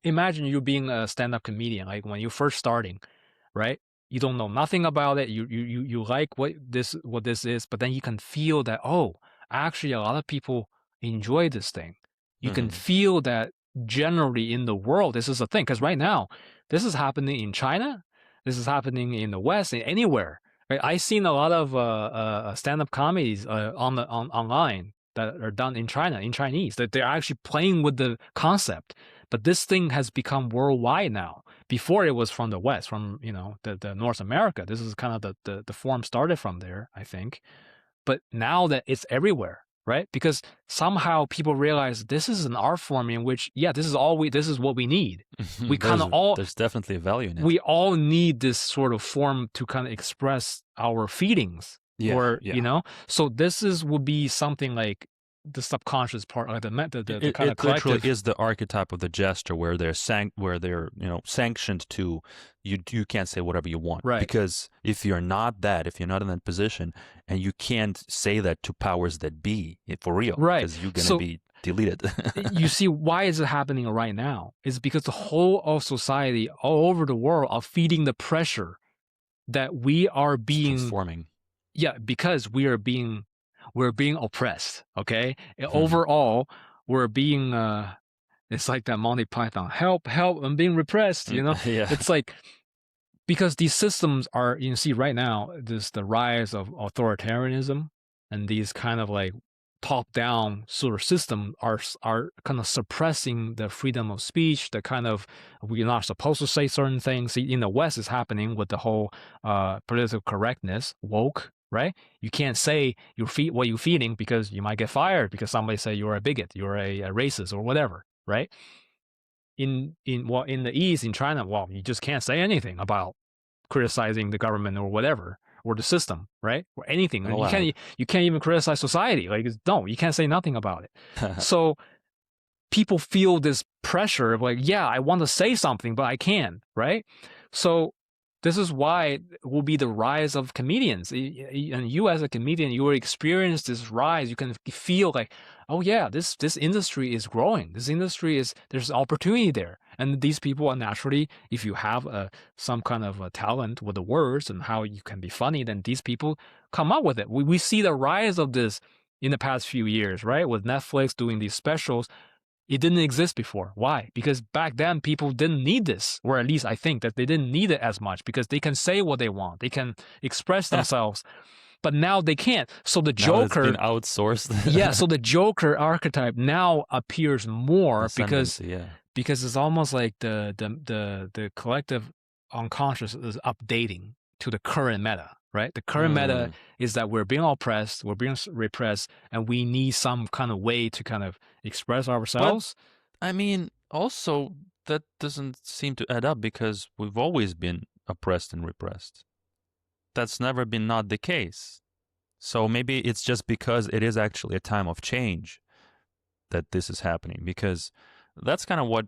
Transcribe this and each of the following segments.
imagine you being a stand-up comedian, like when you're first starting, right? You don't know nothing about it. You like what this is, but then you can feel that, oh, actually a lot of people enjoy this thing. You can Hmm. feel that generally in the world this is a thing, because right now this is happening in China, this is happening in the West, anywhere. Right? I've seen a lot of stand-up comedies online that are done in China, in Chinese, that they're actually playing with the concept. But this thing has become worldwide now. Before it was from the West, from the North America. This is kind of the form started from there, I think. But now that it's everywhere, right? Because somehow people realize this is an art form in which, yeah, this is what we need. We kind there's of all there's definitely a value in it. we all need this sort of form to kind of express our feelings, Yeah, or yeah. so this is would be something like the subconscious part, like the kind of It literally collective. is the archetype of the jester, where they're sanctioned to, you can't say whatever you want, Right, because if you're not that, if you're not in that position, and you can't say that to powers that be, for real, right. because you're gonna So be deleted. you see, why is it happening right now? It's because the whole of society all over the world are feeding the pressure that we are It's being, transforming. yeah, because we're being oppressed. Okay, Mhm. overall, we're being it's like that Monty Python, help, help, I'm being repressed. Yeah. It's like, because these systems are, see right now, this the rise of authoritarianism, and these kind of like top down sort of system are kind of suppressing the freedom of speech, the kind of, we're not supposed to say certain things. See, in the West is happening with the whole political correctness, woke, right? You can't say what you're feeling, because you might get fired, because somebody say you're a bigot, you're a racist, or whatever, right? In the East, in China, well, you just can't say anything about criticizing the government or whatever, or the system, right? Or anything. Not And allowed. you can't even criticize society. Like, no, you can't say nothing about it. So people feel this pressure of like, yeah, I want to say something, but I can't, right? So this is why it will be the rise of comedians. And you as a comedian, you will experience this rise. You can feel like, oh yeah, this industry is growing. This industry is, there's opportunity there. And these people are naturally, if you have some kind of a talent with the words and how you can be funny, then these people come up with it. We see the rise of this in the past few years, right? With Netflix doing these specials, it didn't exist before. Why? Because back then people didn't need this, or at least I think that they didn't need it as much, because they can say what they want, they can express themselves. But now they can't. So the Now it's been Joker, yeah, outsourced. so the Joker archetype now appears more, because Ascendancy, yeah. it's almost like the collective unconscious is updating to the current meta, right? The current meta Mm. is that we're being oppressed, we're being repressed, and we need some kind of way to kind of express But ourselves. I mean, also, that doesn't seem to add up, because we've always been oppressed and repressed. That's never been not the case. So maybe it's just because it is actually a time of change that this is happening, because that's kind of what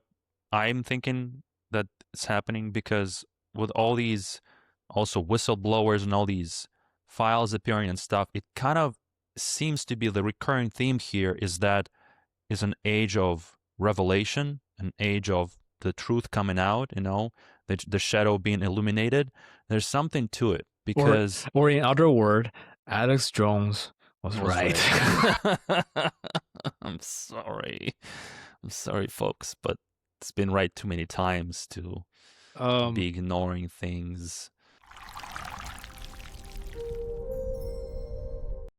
I'm thinking that it's happening, because with all these also whistleblowers and all these files appearing and stuff, it kind of seems to be the recurring theme here is that is an age of revelation, an age of the truth coming out, the shadow being illuminated. There's something to it, Or because in other word, Alex Jones was was right. right. I'm sorry. I'm sorry, folks, but it's been right too many times to be um ignoring things.